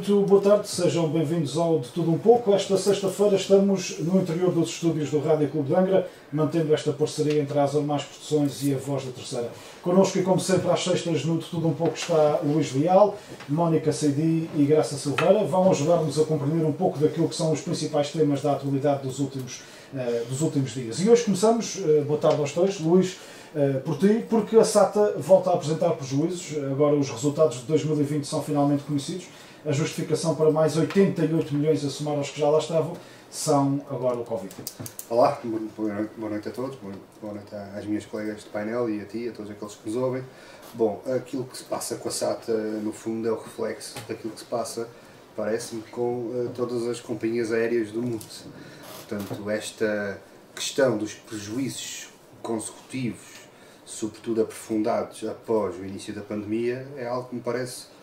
Muito boa tarde, sejam bem-vindos ao De Tudo Um Pouco. Esta sexta-feira estamos no interior dos estúdios do Rádio Clube de Angra, mantendo esta parceria entre a Azormais Produções e a Voz da Terceira. Connosco, e como sempre, às sextas, no De Tudo Um Pouco, está Luís Leal, Mónica Seidi e Graça Silveira. Vão ajudar-nos a compreender um pouco daquilo que são os principais temas da atualidade dos últimos dias. E hoje começamos, boa tarde aos dois, Luís, por ti, porque a SATA volta a apresentar prejuízos. Agora os resultados de 2020 são finalmente conhecidos. A justificação para mais 88 milhões a somar aos que já lá estavam são agora o Covid. Olá, boa noite a todos, boa noite às minhas colegas de painel e a ti, a todos aqueles que nos ouvem. Bom, aquilo que se passa com a SATA, no fundo, é o reflexo daquilo que se passa, parece-me, com todas as companhias aéreas do mundo. Portanto, esta questão dos prejuízos consecutivos, sobretudo aprofundados após o início da pandemia, é algo que me parece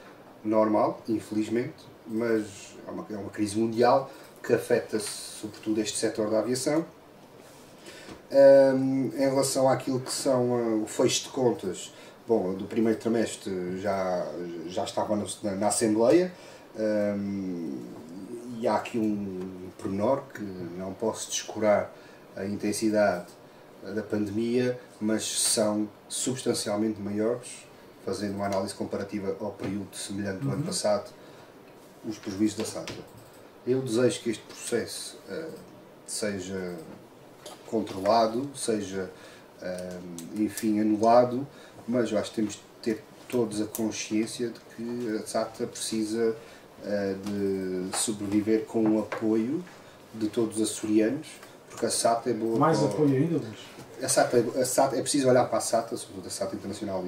normal, infelizmente, mas é uma crise mundial que afeta sobretudo este setor da aviação. Em relação àquilo que são o fecho de contas, bom, do primeiro trimestre já estava na Assembleia, e há aqui um pormenor que não posso descurar a intensidade da pandemia, mas são substancialmente maiores, fazendo uma análise comparativa ao período semelhante do ano passado, os prejuízos da SATA. Eu desejo que este processo seja controlado, seja, enfim, anulado, mas eu acho que temos de ter todos a consciência de que a SATA precisa de sobreviver com o apoio de todos os açorianos, porque a SATA é boa. Mais apoio ainda, Luís? A SATA, é preciso olhar para a SATA, sobretudo a SATA Internacional,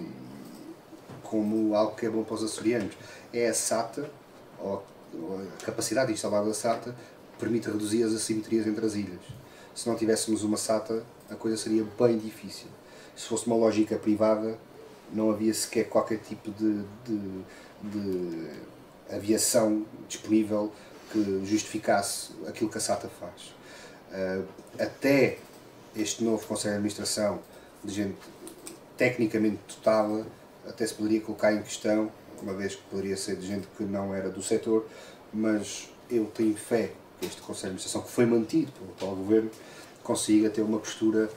como algo que é bom para os açorianos. É a SATA, ou a capacidade instalada da SATA, permite reduzir as assimetrias entre as ilhas. Se não tivéssemos uma SATA, a coisa seria bem difícil. Se fosse uma lógica privada, não havia sequer qualquer tipo de aviação disponível que justificasse aquilo que a SATA faz. Até este novo Conselho de Administração, de gente tecnicamente dotada, até se poderia colocar em questão, uma vez que poderia ser de gente que não era do setor, mas eu tenho fé que este Conselho de Administração, que foi mantido pelo atual Governo, consiga ter uma postura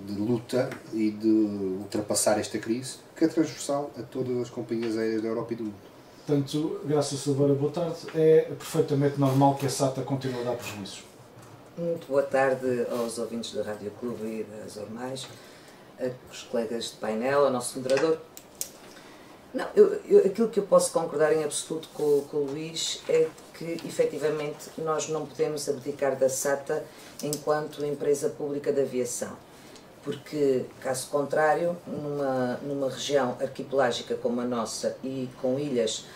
de luta e de ultrapassar esta crise, que é transversal a todas as companhias aéreas da Europa e do mundo. Portanto, Graça Silveira, boa tarde. É perfeitamente normal que a SATA continue a dar prejuízos. Muito boa tarde aos ouvintes da Rádio Clube e das Azormais, aos colegas de painel, ao nosso moderador. Não, aquilo que eu posso concordar em absoluto com o Luís é que, efetivamente, nós não podemos abdicar da SATA enquanto empresa pública de aviação, porque, caso contrário, numa região arquipelágica como a nossa e com ilhas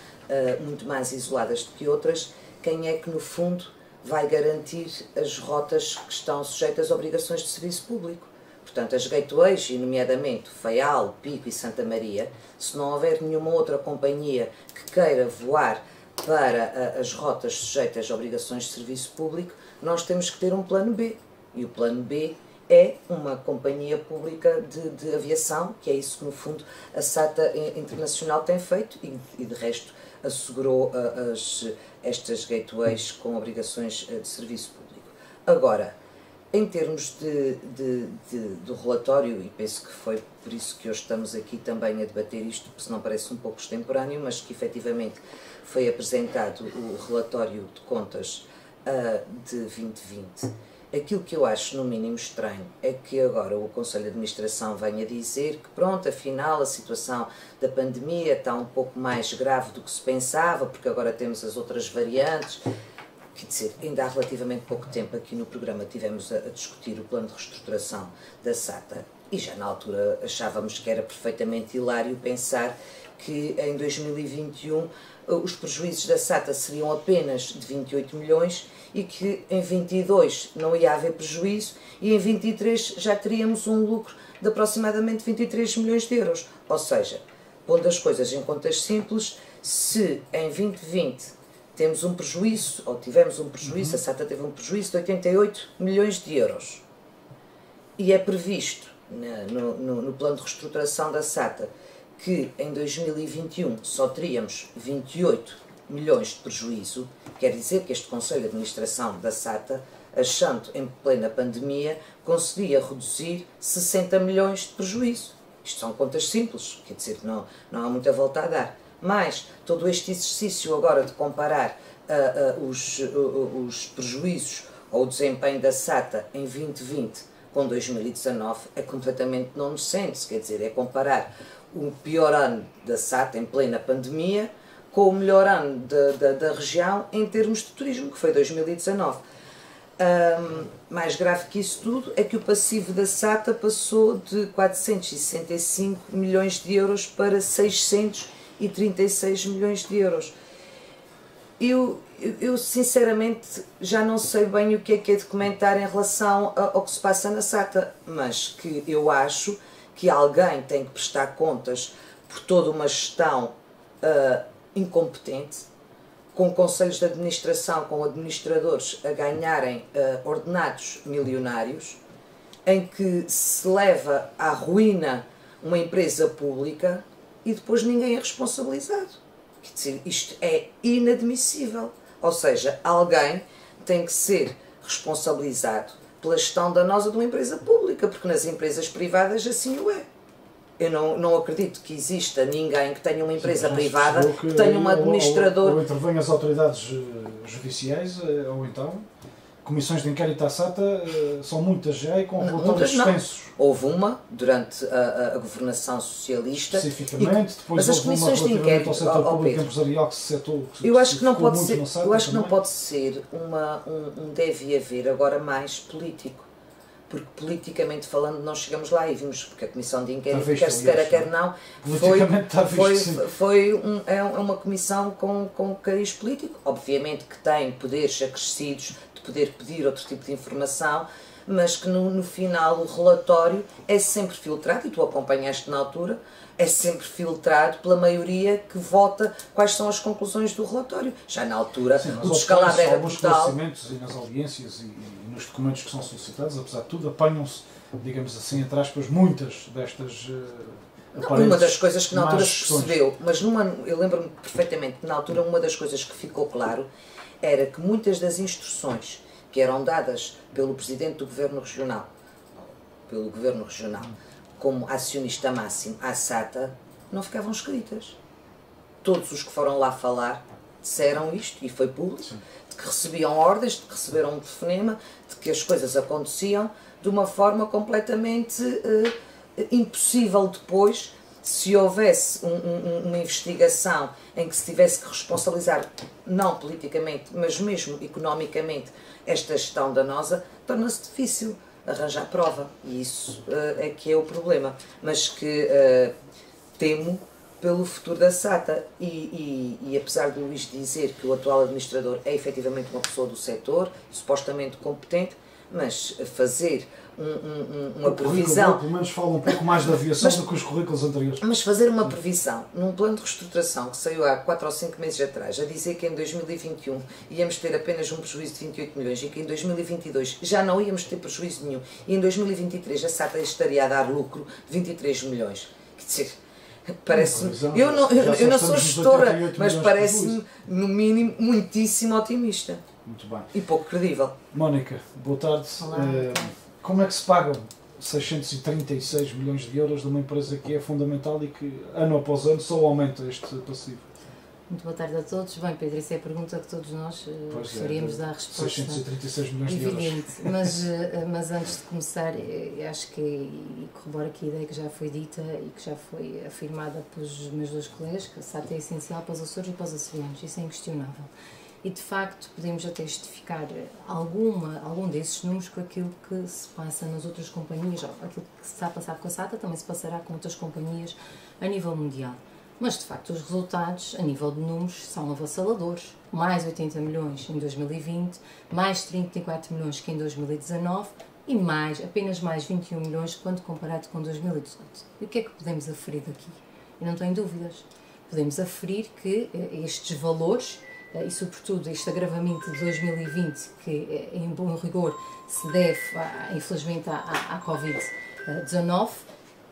muito mais isoladas do que outras, quem é que, no fundo, vai garantir as rotas que estão sujeitas a obrigações de serviço público? Portanto, as gateways, e nomeadamente Faial, Pico e Santa Maria, se não houver nenhuma outra companhia que queira voar para as rotas sujeitas a obrigações de serviço público, nós temos que ter um plano B. E o plano B é uma companhia pública de aviação, que é isso que, no fundo, a SATA Internacional tem feito e de resto, assegurou estas gateways com obrigações de serviço público. Agora, em termos do relatório, e penso que foi por isso que hoje estamos aqui também a debater isto, porque senão parece um pouco extemporâneo, mas que efetivamente foi apresentado o relatório de contas de 2020, aquilo que eu acho no mínimo estranho é que agora o Conselho de Administração venha dizer que pronto, afinal a situação da pandemia está um pouco mais grave do que se pensava, porque agora temos as outras variantes. Quer dizer, ainda há relativamente pouco tempo aqui no programa tivemos a discutir o plano de reestruturação da SATA e já na altura achávamos que era perfeitamente hilário pensar que em 2021 os prejuízos da SATA seriam apenas de 28 milhões e que em 22 não ia haver prejuízo e em 23 já teríamos um lucro de aproximadamente 23 milhões de euros. Ou seja, pondo as coisas em contas simples, se em 2020 temos um prejuízo, ou tivemos um prejuízo, a SATA teve um prejuízo de 88 milhões de euros e é previsto no plano de reestruturação da SATA que em 2021 só teríamos 28 milhões de prejuízo, quer dizer que este Conselho de Administração da SATA, achando em plena pandemia, conseguia reduzir 60 milhões de prejuízo. Isto são contas simples, quer dizer, não há muita volta a dar. Mas todo este exercício agora de comparar os prejuízos ou o desempenho da SATA em 2020 com 2019 é completamente nonsense, quer dizer, é comparar o pior ano da SATA em plena pandemia com o melhor ano da região em termos de turismo, que foi 2019. Mais grave que isso tudo é que o passivo da SATA passou de 465 milhões de euros para 636 milhões de euros. Eu sinceramente já não sei bem o que é de comentar em relação ao que se passa na SATA, mas que eu acho que alguém tem que prestar contas por toda uma gestão incompetente, com conselhos de administração, com administradores a ganharem ordenados milionários, em que se leva à ruína uma empresa pública e depois ninguém é responsabilizado. Quer dizer, isto é inadmissível. Ou seja, alguém tem que ser responsabilizado pela gestão danosa de uma empresa pública, porque nas empresas privadas assim o é. Eu não acredito que exista ninguém que tenha uma empresa privada que tenha um administrador... Ou intervém as autoridades judiciais, ou então comissões de inquérito à SATA, são muitas já e com relatórios extensos. Houve uma durante a governação socialista. Especificamente, depois mas houve uma relativamente ao setor público empresarial que se setou. Eu acho que não pode ser um deve haver agora mais político. Porque politicamente falando nós chegamos lá e vimos, porque a comissão de inquérito, quer se queira, quer não, foi uma comissão com cariz político, obviamente que tem poderes acrescidos de poder pedir outro tipo de informação, mas que no final o relatório é sempre filtrado, e tu acompanhaste na altura, é sempre filtrado pela maioria que vota quais são as conclusões do relatório. Já na altura o descalabro era brutal. E nas audiências e nos documentos que são solicitados, apesar de tudo, apanham-se, digamos assim, entre aspas, muitas destas uma das coisas que na altura se percebeu, mas eu lembro-me perfeitamente que na altura uma das coisas que ficou claro era que muitas das instruções que eram dadas pelo Presidente do Governo Regional, como acionista máximo à SATA, não ficavam escritas. Todos os que foram lá falar disseram isto, e foi público, sim, de que recebiam ordens, de que receberam um telefonema, de que as coisas aconteciam de uma forma completamente impossível depois, se houvesse uma investigação em que se tivesse que responsabilizar, não politicamente, mas mesmo economicamente, esta gestão danosa, torna-se difícil arranjar prova, e isso é que é o problema, mas que temo pelo futuro da SATA e apesar do Luís dizer que o atual administrador é efetivamente uma pessoa do setor, supostamente competente, mas fazer uma previsão... Pelo menos fala um pouco mais da aviação do que os currículos anteriores. Mas fazer uma previsão num plano de reestruturação que saiu há 4 ou 5 meses atrás, a dizer que em 2021 íamos ter apenas um prejuízo de 28 milhões e que em 2022 já não íamos ter prejuízo nenhum e em 2023 a SATA estaria a dar lucro de 23 milhões. Quer dizer, parece-me... Eu não sou gestora, mas parece-me, no mínimo, muitíssimo otimista. Muito bem. E pouco credível. Mónica, boa tarde. Como é que se pagam 636 milhões de euros de uma empresa que é fundamental e que, ano após ano, só aumenta este passivo? Muito boa tarde a todos. Bem, Pedro, essa é a pergunta que todos nós gostaríamos de dar a resposta. 636 milhões de euros. Evidente, mas antes de começar, acho que, e corroboro aqui a ideia que já foi dita e que já foi afirmada pelos meus dois colegas, que a SATA é essencial para os Açores e para os açorianos, isso é inquestionável. E de facto podemos até justificar algum desses números com aquilo que se passa nas outras companhias, ou aquilo que se está a passar com a SATA também se passará com outras companhias a nível mundial. Mas de facto os resultados a nível de números são avassaladores, mais 80 milhões em 2020, mais 34 milhões que em 2019 e apenas mais 21 milhões quando comparado com 2018. E o que é que podemos aferir daqui? Eu não tenho dúvidas. Podemos aferir que estes valores e sobretudo este agravamento de 2020, que em bom rigor se deve, infelizmente, à Covid-19,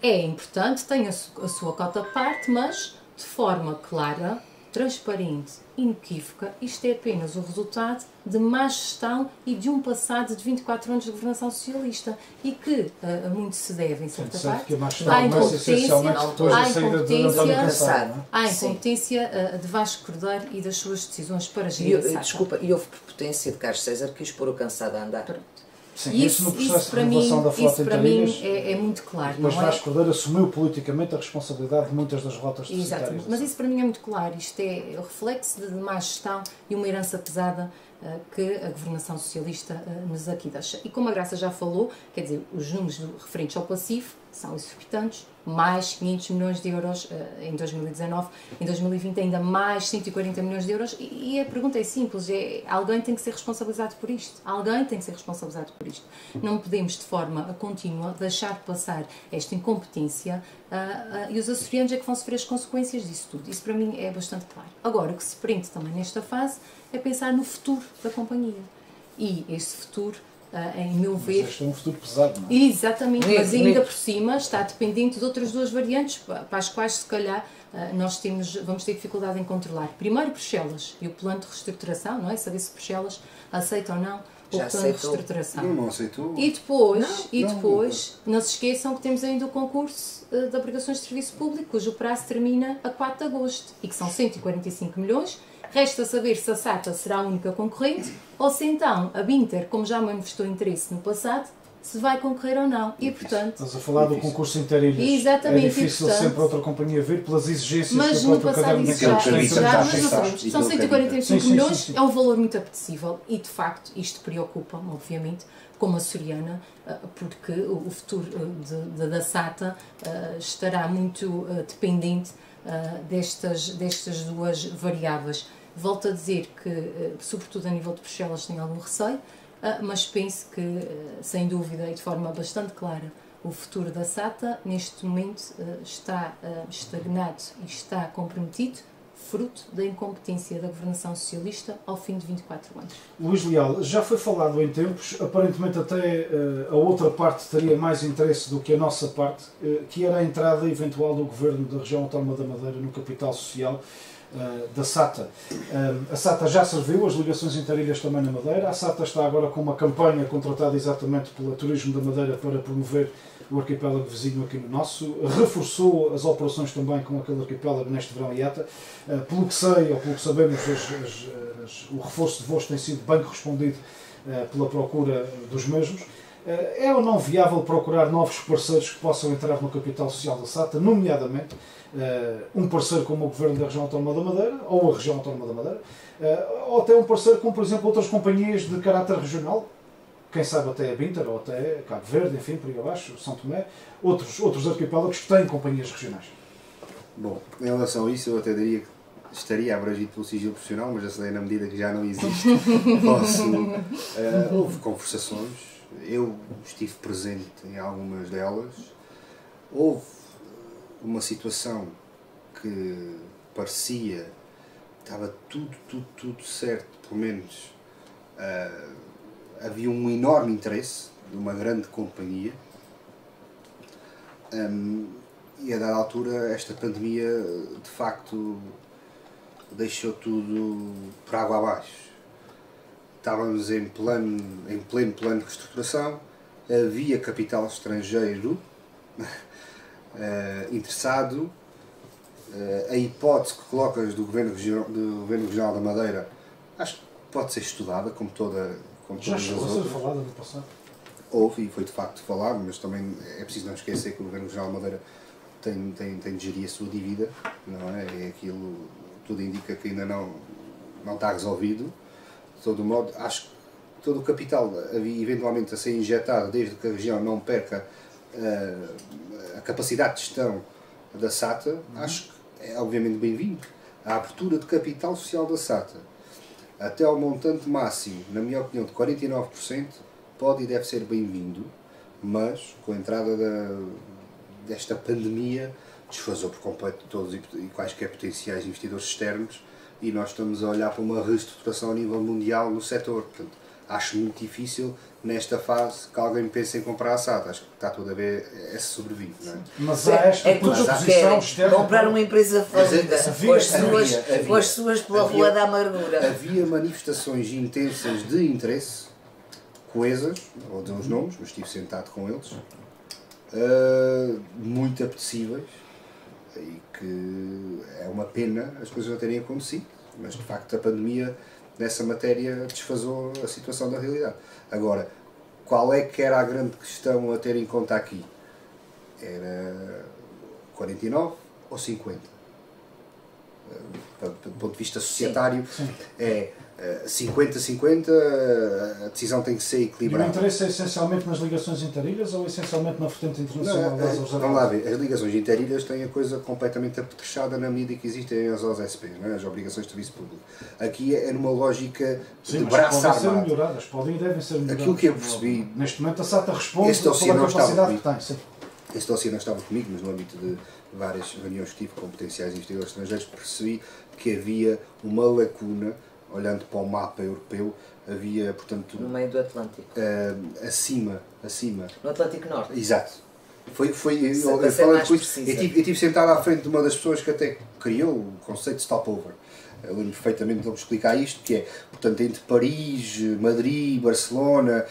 é importante, tem a sua cota parte, mas de forma clara, transparente, inequívoca, isto é apenas o resultado de má gestão e de um passado de 24 anos de governação socialista e que muito se deve, em certa parte, à incompetência de Vasco Cordeiro e das suas decisões para gerir a SATA. Desculpa, e houve prepotência de Carlos César que quis pôr o Cansado a andar. Sim, isso no processo de renovação da frota para mim é muito claro. Mas Vasco Cordeiro assumiu politicamente a responsabilidade de muitas das rotas deficitárias. Exatamente, mas isso para mim é muito claro. Isto é o reflexo de má gestão e uma herança pesada que a governação socialista nos aqui deixa. E como a Graça já falou, quer dizer, os números referentes ao passivo são exorbitantes, mais 500 milhões de euros em 2019, em 2020 ainda mais 140 milhões de euros, e a pergunta é simples, alguém tem que ser responsabilizado por isto, alguém tem que ser responsabilizado por isto. Não podemos de forma contínua deixar passar esta incompetência e os açorianos é que vão sofrer as consequências disso tudo. Isso para mim é bastante claro. Agora, o que se prende também nesta fase é pensar no futuro da companhia, e este futuro, em meu ver... Mas este é um futuro pesado, não é? Exatamente, mas ainda por cima está dependente de outras duas variantes, para as quais se calhar vamos ter dificuldade em controlar. Primeiro, Bruxelas e o plano de reestruturação, não é? Saber se Bruxelas aceita ou não o plano de reestruturação. Não aceitou. E depois não se esqueçam que temos ainda o concurso de obrigações de serviço público, cujo prazo termina a 4 de agosto e que são 145 milhões. Resta saber se a SATA será a única concorrente ou se então a Binter, como já manifestou interesse no passado, se vai concorrer ou não. E, portanto... Estás a falar do concurso interilhas. Exatamente. É difícil sempre outra companhia vir pelas exigências mas do próprio caderno de encargos. São 145 milhões, é um valor muito apetecível e, de facto, isto preocupa-me, obviamente, como açoriana, porque o futuro da SATA estará muito dependente destas duas variáveis. Volto a dizer que, sobretudo a nível de Bruxelas, tenho algum receio, mas penso que, sem dúvida e de forma bastante clara, o futuro da SATA, neste momento, está estagnado e está comprometido, fruto da incompetência da governação socialista ao fim de 24 anos. Luís Leal, já foi falado em tempos, aparentemente até a outra parte teria mais interesse do que a nossa parte, que era a entrada eventual do Governo da Região Autónoma da Madeira no capital social da SATA. A SATA já serviu as ligações interilhas também na Madeira. A SATA está agora com uma campanha contratada exatamente pelo Turismo da Madeira para promover o arquipélago vizinho aqui no nosso. Reforçou as operações também com aquele arquipélago neste verão e ata. Pelo que sei, ou pelo que sabemos, o reforço de voos tem sido bem correspondido pela procura dos mesmos. É ou não viável procurar novos parceiros que possam entrar no capital social da SATA, nomeadamente um parceiro como o Governo da Região Autónoma da Madeira, ou a Região Autónoma da Madeira, ou até um parceiro como, por exemplo, outras companhias de caráter regional, quem sabe até a Binter, ou até Cabo Verde, enfim, por aí abaixo, São Tomé, outros arquipélagos que têm companhias regionais. Bom, em relação a isso, eu até diria que estaria abrangido pelo sigilo profissional, mas já sei na medida que já não existe. Houve conversações, eu estive presente em algumas delas. Houve uma situação que parecia que estava tudo certo, pelo menos havia um enorme interesse de uma grande companhia, e a dada altura esta pandemia de facto deixou tudo por água abaixo. Estávamos em pleno plano de reestruturação, havia capital estrangeiro interessado. A hipótese que colocas do Governo Regional da Madeira acho que pode ser estudada, como todas Já as chegou a ser outras. falada no passado? Houve, e foi de facto falado, mas também é preciso não esquecer que o Governo Regional da Madeira tem de gerir a sua dívida, não é? É aquilo, tudo indica que ainda não está resolvido. De todo modo, acho que todo o capital eventualmente a ser injetado, desde que a região não perca a capacidade de gestão da SATA, acho que é obviamente bem-vindo. A abertura de capital social da SATA até ao montante máximo, na minha opinião, de 49%, pode e deve ser bem-vindo, mas com a entrada desta pandemia desfazou por completo todos e quaisquer potenciais investidores externos, e nós estamos a olhar para uma reestruturação a nível mundial no setor. Portanto, Acho muito difícil, nesta fase, que alguém pense em comprar a SAT. Acho que está tudo a ver, sobrevive, não é? Mas há esta tudo o que posição querem. externa. Comprar uma empresa falida com as suas pela rua da amargura. Havia manifestações intensas de interesse, coesas, ou de uns nomes, mas estive sentado com eles, muito apetecíveis, e que é uma pena as coisas não terem acontecido, mas de facto a pandemia nessa matéria desfasou a situação da realidade. Agora, qual é que era a grande questão a ter em conta aqui? Era 49 ou 50? Do ponto de vista societário, é 50-50, a decisão tem que ser E o equilibrada. interesse é essencialmente nas ligações interilhas ou essencialmente na vertente internacional das Vamos lá ver, as ligações interilhas têm a coisa completamente apetrechada na medida que existem as OSPs, não é? As obrigações de serviço público. Aqui é numa lógica de braço armado. Podem ser melhoradas, podem e devem ser melhoradas. Aquilo que eu percebi... Neste momento a SATA responde pela capacidade que tem. Sim. Este dossiê não estava comigo, mas no âmbito de várias reuniões que tive com potenciais investidores estrangeiros, percebi que havia uma lacuna, olhando para o mapa europeu, havia, portanto... No meio do Atlântico. Acima. No Atlântico Norte. Exato. Eu estive sentado à frente de uma das pessoas que até criou o conceito de stopover. Eu lembro perfeitamente de ele explicar isto, que é, portanto, entre Paris, Madrid, Barcelona,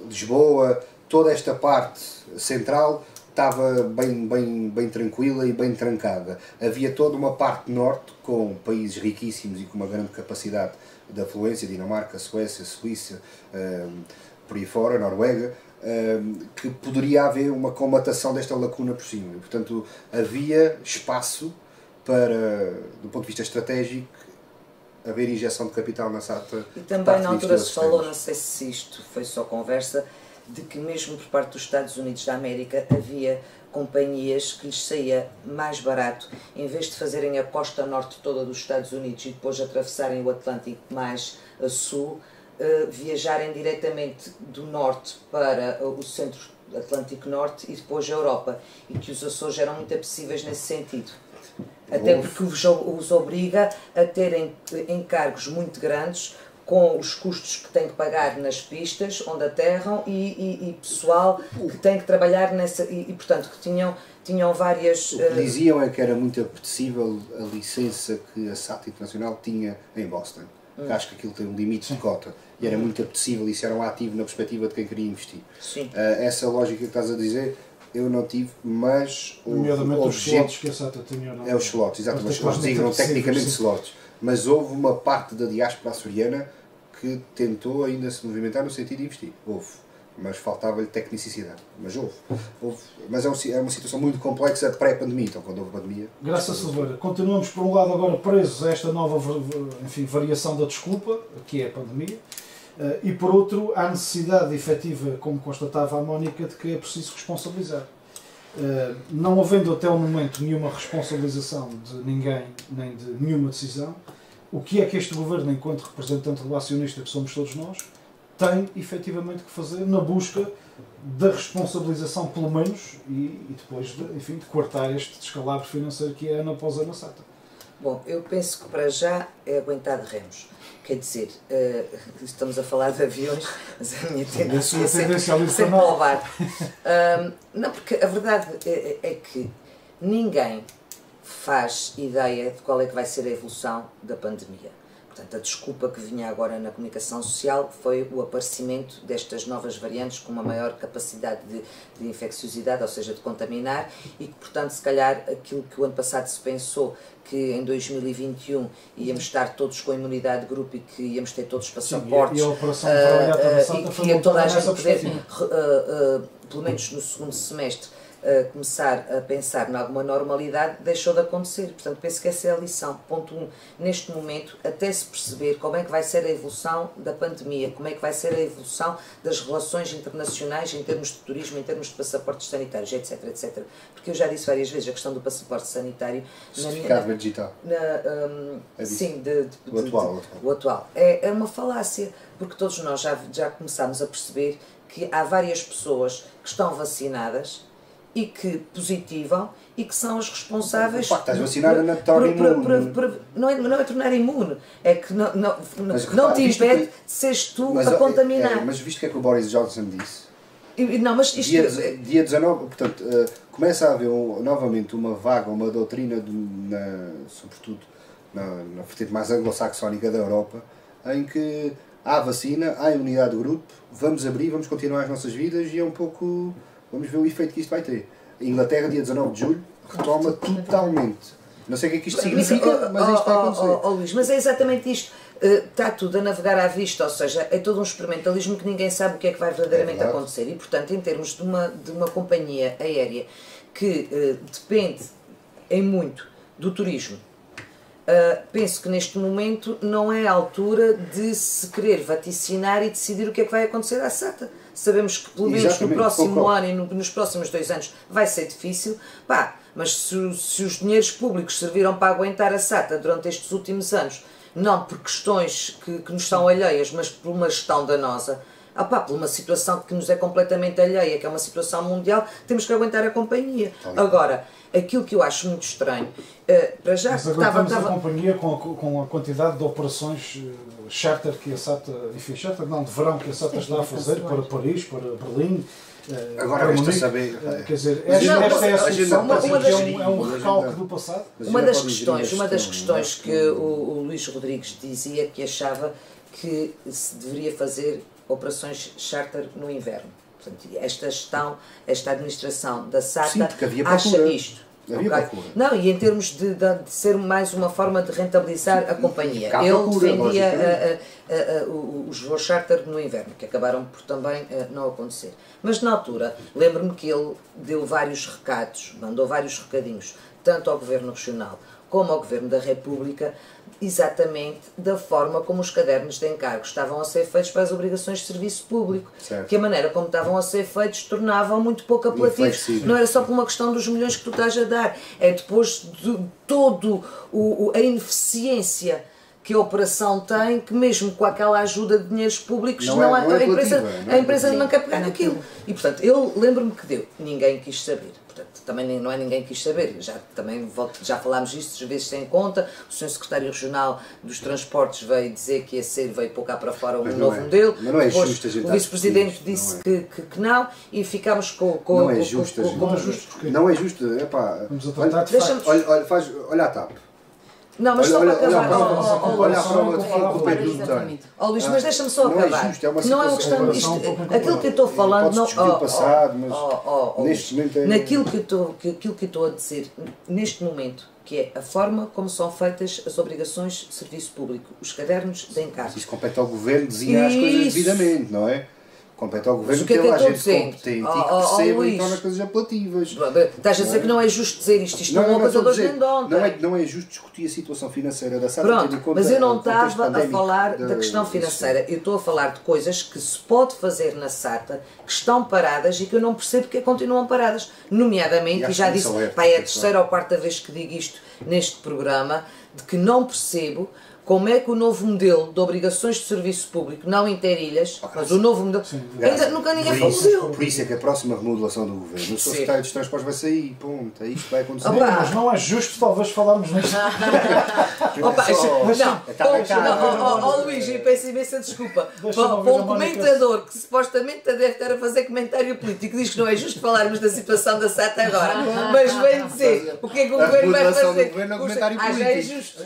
Lisboa, toda esta parte central estava bem tranquila e bem trancada. Havia toda uma parte norte com países riquíssimos e com uma grande capacidade de afluência, Dinamarca, Suécia, Suíça, por aí fora, Noruega, que poderia haver uma comatação desta lacuna por cima. E, portanto, havia espaço para, do ponto de vista estratégico, haver injeção de capital na SATA. E também na altura se falou, não sei se isto foi só conversa, de que mesmo por parte dos Estados Unidos da América havia companhias que lhes saía mais barato, em vez de fazerem a costa norte toda dos Estados Unidos e depois atravessarem o Atlântico mais a sul, viajarem diretamente do norte para o centro Atlântico Norte e depois a Europa, e que os Açores eram muito apetecíveis nesse sentido. Até porque os obriga a terem encargos muito grandes, com os custos que têm que pagar nas pistas onde aterram e pessoal que tem que trabalhar nessa... E portanto, que tinham várias... O que diziam é que era muito apetecível a licença que a SATA Internacional tinha em Boston. Porque acho que aquilo tem um limite de cota. E era muito apetecível, isso era um ativo na perspectiva de quem queria investir. Sim. Essa lógica que estás a dizer, eu não tive, mas... Nomeadamente os slots que a SATA tinha. É os slots, exatamente. Os slots designam tecnicamente slots. Mas houve uma parte da diáspora açoriana que tentou ainda se movimentar no sentido de investir. Houve. Mas faltava-lhe tecnicidade. Mas houve. Mas é uma situação muito complexa de pré-pandemia. Então, quando houve pandemia... Graça Silveira, continuamos por um lado agora presos a esta nova variação da desculpa, que é a pandemia, e por outro, há necessidade efetiva, como constatava a Mónica, de que é preciso responsabilizar. Não havendo até o momento nenhuma responsabilização de ninguém, nem de nenhuma decisão, o que é que este governo, enquanto representante relacionista que somos todos nós, tem efetivamente que fazer na busca da responsabilização, pelo menos, e depois de coartar este descalabro financeiro que é ano após ano a SATA? Bom, eu penso que para já é aguentar de remos. Quer dizer, estamos a falar de aviões, mas a minha tendência é sempre ao barco. Não, porque a verdade é que ninguém faz ideia de qual é que vai ser a evolução da pandemia. Portanto, a desculpa que vinha agora na comunicação social foi o aparecimento destas novas variantes com uma maior capacidade de infecciosidade, ou seja, de contaminar, e que, portanto, se calhar aquilo que o ano passado se pensou, que em 2021 íamos estar todos com imunidade de grupo e que íamos ter todos passaportes, e a operação de e que ia toda a gente poder, pelo menos no segundo semestre, começar a pensar em alguma normalidade, deixou de acontecer. Portanto, penso que essa é a lição. Ponto 1. Neste momento, até se perceber como é que vai ser a evolução da pandemia, como é que vai ser a evolução das relações internacionais em termos de turismo, em termos de passaportes sanitários, etc, etc. Porque eu já disse várias vezes a questão do passaporte sanitário... Certificado digital. Sim, o atual. É uma falácia, porque todos nós já começámos a perceber que há várias pessoas que estão vacinadas e que positivam e que são os responsáveis. O facto de estás vacinada não te torna imune. Não é tornar imune, é que não te impede de seres tu a contaminar. Mas viste o que é que o Boris Johnson disse? Não, mas isto... Dia 19, portanto, começa a haver novamente uma vaga, uma doutrina, sobretudo na vertente mais anglo-saxónica da Europa, em que há vacina, há imunidade do grupo, vamos abrir, vamos continuar as nossas vidas e é um pouco... Vamos ver o efeito que isto vai ter. A Inglaterra, dia 19 de julho, retoma totalmente. Não sei o que é que isto significa, mas isto vai acontecer. Luís, mas é exatamente isto. Está tudo a navegar à vista, ou seja, é todo um experimentalismo que ninguém sabe o que é que vai verdadeiramente acontecer. E, portanto, em termos de uma companhia aérea que depende em muito do turismo, penso que neste momento não é a altura de se querer vaticinar e decidir o que é que vai acontecer à SATA. Sabemos que pelo menos no próximo ano e nos próximos 2 anos vai ser difícil, mas se os dinheiros públicos serviram para aguentar a SATA durante estes últimos anos, não por questões que nos são alheias, mas por uma gestão danosa, por uma situação que nos é completamente alheia, que é uma situação mundial, temos que aguentar a companhia. Agora, aquilo que eu acho muito estranho, para já... Mas aguentamos a companhia com a quantidade de operações charter que a SATA, enfim, charter não, de verão que a SATA está a fazer para Paris, para Berlim. Agora resta saber. Quer dizer, esta é a solução, é um recalque do passado. Uma das questões que o Luís Rodrigues dizia que achava que se deveria fazer operações charter no inverno. Portanto, esta gestão, esta administração da SATA acha isto. Okay? Não, e em termos de ser mais uma forma de rentabilizar a companhia. Ele defendia os voos charter no inverno, que acabaram por também não acontecer. Mas na altura, lembro-me que ele deu vários recados, mandou vários recadinhos, tanto ao Governo Regional como ao Governo da República, exatamente da forma como os cadernos de encargo estavam a ser feitos para as obrigações de serviço público. Certo. Que a maneira como estavam a ser feitos tornavam muito pouco apelativos. Não era só por uma questão dos milhões que tu estás a dar, é depois de todo a ineficiência que a operação tem, que mesmo com aquela ajuda de dinheiros públicos, a empresa não quer pegar naquilo. E portanto, eu lembro-me que deu, ninguém quis saber. Portanto, também não é ninguém quis saber, já falámos isto às vezes sem conta, o Sr. Secretário Regional dos Transportes veio dizer que veio pôr cá para fora um novo modelo, mas não é justo a gente o Vice-Presidente disse que não, e ficámos com não é justo, não é justo, vamos a tratar de factos. Olha a TAP. Não, mas só para acabar. Olha a prova de Pedro Monteiro. Luís, mas deixa-me só acabar. Não é justo, é uma não é uma questão disto. Aquilo que eu estou falando. Pode-se discutir o passado, mas neste momento é. Naquilo que eu estou a dizer, neste momento, que é a forma como são feitas as obrigações de serviço público, os cadernos de encargo. Isso compete ao Governo desenhar as coisas devidamente, não é? Compete ao Governo ter lá gente competente e que perceba e torna as coisas apelativas. Estás a dizer que não é justo dizer isto não é uma coisa de hoje nem de ontem. Não é justo discutir a situação financeira da SATA. Pronto, mas eu não estava a falar da questão financeira, eu estou a falar de coisas que se pode fazer na SATA, que estão paradas e que eu não percebo porque continuam paradas. Nomeadamente, e já disse, é a terceira ou quarta vez que digo isto neste programa, de que não percebo como é que o novo modelo de obrigações de serviço público, não interilhas, mas o novo modelo, ainda nunca ninguém falou. Por isso é que a próxima remodelação do Governo, o Secretário dos Transportes vai sair, ponto, é isto que vai acontecer. Mas não é justo talvez falarmos nisso. Luís, eu peço imensa desculpa. Para um comentador que supostamente deve estar a fazer comentário político, diz que não é justo falarmos da situação da SATA agora, mas vem dizer o que é que o Governo vai fazer. Já é justo.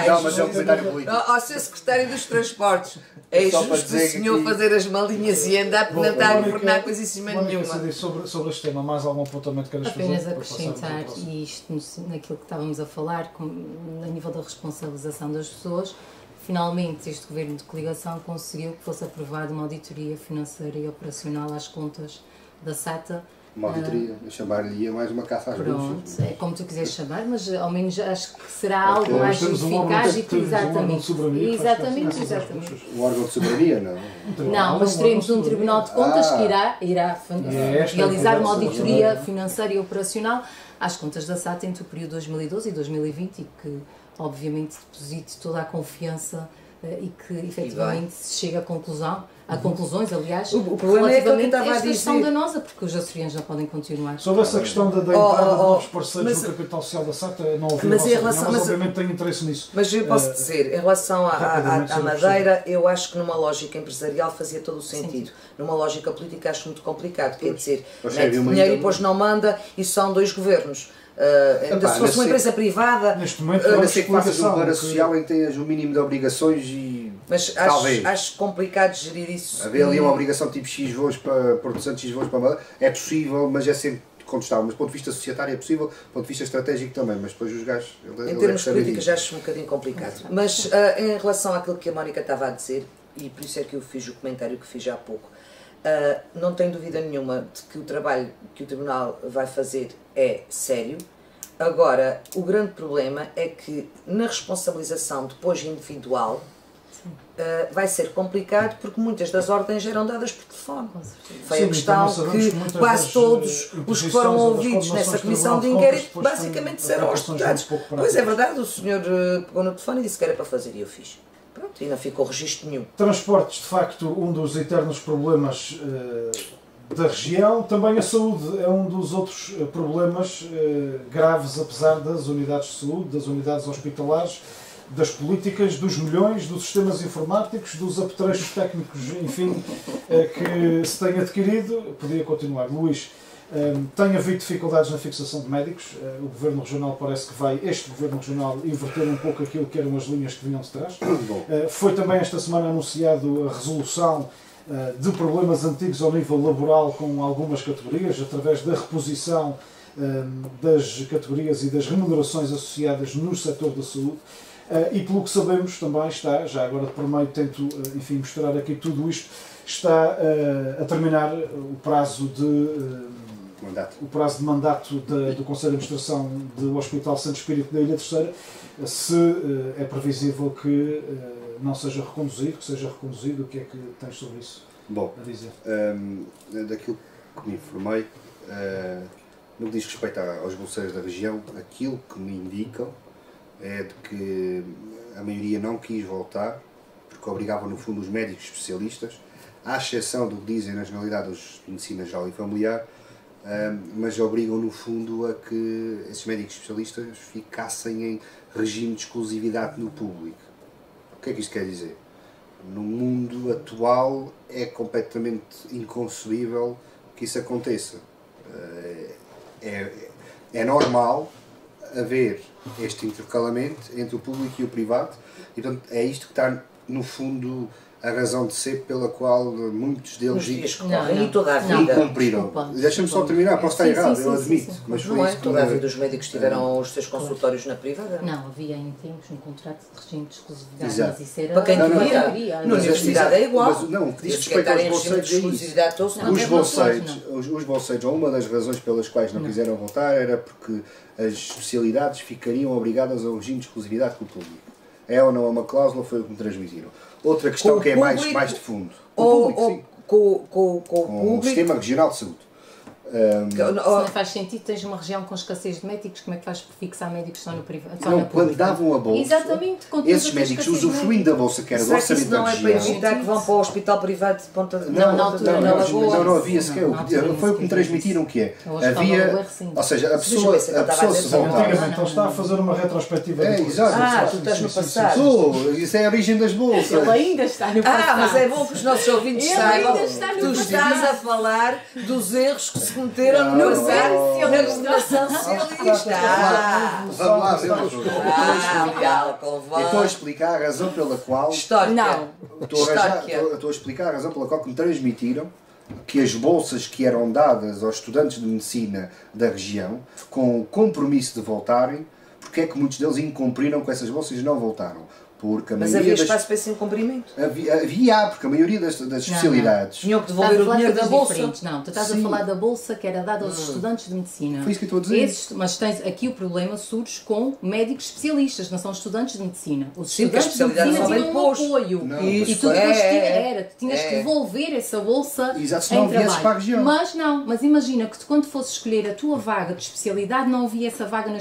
Não, mas é um comentário político. Ao Sr. Secretário dos Transportes, é justo o senhor fazer as malinhas e andar a tentar governar coisíssima nenhuma. Sobre este tema, mais algum apontamento que queres fazer? Apenas acrescentar, e isto naquilo que estávamos a falar, a nível da responsabilização das pessoas, finalmente este governo de coligação conseguiu que fosse aprovada uma auditoria financeira e operacional às contas da SATA. Uma auditoria, chamar-lhe mais uma caça às bruxas. É como tu quiseres chamar, mas ao menos acho que será algo mais eficaz e que exatamente. Um órgão de soberania, não? Não, mas teremos um Tribunal de Contas que irá realizar uma auditoria financeira e operacional às contas da SATA entre o período 2012 e 2020 e que obviamente deposite toda a confiança e que efetivamente se chega a conclusões, aliás, o problema é relativamente que eu a esta questão dizer. danosa, porque os açorianos não podem continuar. Sobre essa questão da entrada de novos parceiros no capital social da SAT, não ouvi a vossa opinião, mas obviamente tenho interesse nisso. Mas eu posso dizer, em relação à Madeira, eu acho que numa lógica empresarial fazia todo o sentido. Sim. Numa lógica política acho muito complicado, quer dizer, mete dinheiro e depois não manda e são 2 governos. Se fosse uma empresa privada, neste momento, não sei que faças um plano social em que tenhas o mínimo de obrigações e mas acho complicado gerir isso. Haver ali uma obrigação tipo X voos para Porto Santo, X voos para Madeira, é possível, mas é sempre contestável. Mas do ponto de vista societário é possível, do ponto de vista estratégico também, mas depois os gajos... Em termos políticos já acho um bocadinho complicado. Mas em relação àquilo que a Mónica estava a dizer, e por isso é que eu fiz o comentário que fiz há pouco, não tenho dúvida nenhuma de que o trabalho que o Tribunal vai fazer é sério. Agora, o grande problema é que na responsabilização depois individual vai ser complicado porque muitas das ordens eram dadas por telefone. Foi a questão que quase todos os que foram ouvidos nessa comissão de inquérito basicamente disseram aos deputados: pois é verdade, o senhor pegou no telefone e disse que era para fazer e eu fiz. Pronto, e não ficou registro nenhum. Transportes, de facto, um dos eternos problemas da região. Também a saúde é um dos outros problemas graves, apesar das unidades de saúde, das unidades hospitalares, das políticas, dos milhões, dos sistemas informáticos, dos apetrechos técnicos, enfim, que se tem adquirido. Podia continuar. Luís, tem havido dificuldades na fixação de médicos. O Governo Regional parece que vai, este Governo Regional, inverter um pouco aquilo que eram as linhas que vinham de trás. Foi também esta semana anunciado a resolução de problemas antigos ao nível laboral com algumas categorias, através da reposição das categorias e das remunerações associadas no setor da saúde. E pelo que sabemos também está, já agora por meio tento enfim, mostrar aqui tudo isto, está a terminar o prazo de mandato do Conselho de Administração do Hospital Santo Espírito da Ilha Terceira, se é previsível que não seja reconduzido, que seja reconduzido. O que é que tens sobre isso a dizer? Daquilo que me informei, no que diz respeito aos bolseiros da região, aquilo que me indicam é de que a maioria não quis voltar, porque obrigavam no fundo os médicos especialistas, à exceção do que dizem na generalidade os de medicina geral e familiar, mas obrigam no fundo a que esses médicos especialistas ficassem em regime de exclusividade no público. O que é que isto quer dizer? No mundo atual é completamente inconcebível que isso aconteça. É normal haver este intercalamento entre o público e o privado e, portanto, é isto que está, no fundo, a razão de ser pela qual muitos deles incumpriram. Deixa-me só terminar, posso estar errado, eu admito. Mas não é toda a vida os médicos tiveram os seus consultórios na privada? Não, havia em tempos um contrato de regime de exclusividade. Exato. Mas isso era para quem queria. Na universidade é igual. Mas não, o que diz respeito aos bolseiros é isso. Os bolseiros, uma das razões pelas quais não quiseram voltar era porque as especialidades ficariam obrigadas ao regime de exclusividade com o público. É ou não é uma cláusula, foi o que me transmitiram. Outra questão que é mais de fundo. Com o público. Sistema Regional de Saúde. Se não faz sentido, tens uma região com escassez de médicos, como é que fazes para fixar médicos só no privado? Não, quando davam a bolsa, exatamente, esses médicos usufruindo da bolsa, que era do orçamento da região. Não é para evitar que vão para o hospital privado de ponta de... Não havia sequer. Foi o que me transmitiram que é. Havia, ou seja, a pessoa se voltava. Antigamente, ele está a fazer uma retrospectiva. Exato. Tu estás no passado. Isso é a origem das bolsas. Ele ainda está no passado. Mas é bom que os nossos ouvintes saibam. Tu estás a falar dos erros que se cometeram no passado na governação socialista. Vamos lá ver. Estou a explicar a razão pela qual... Estou a explicar a razão pela qual me transmitiram que as bolsas que eram dadas aos estudantes de medicina da região, com o compromisso de voltarem, porque é que muitos deles incumpriram com essas bolsas e não voltaram? Porque a mas havia espaço para esse incumprimento? Havia, porque a maioria das especialidades... Tinham que devolver o dinheiro da bolsa. Não, tu estás a falar da bolsa que era dada aos estudantes de medicina. Foi isso que eu estou a dizer. Mas tens aqui o problema surge com médicos especialistas, não são estudantes de medicina. Os sim, estudantes de medicina tinham um apoio. Não, e tu depois tinhas que devolver essa bolsa em trabalho. Para a região. Mas imagina que tu, quando fosses escolher a tua vaga de especialidade, não havia essa vaga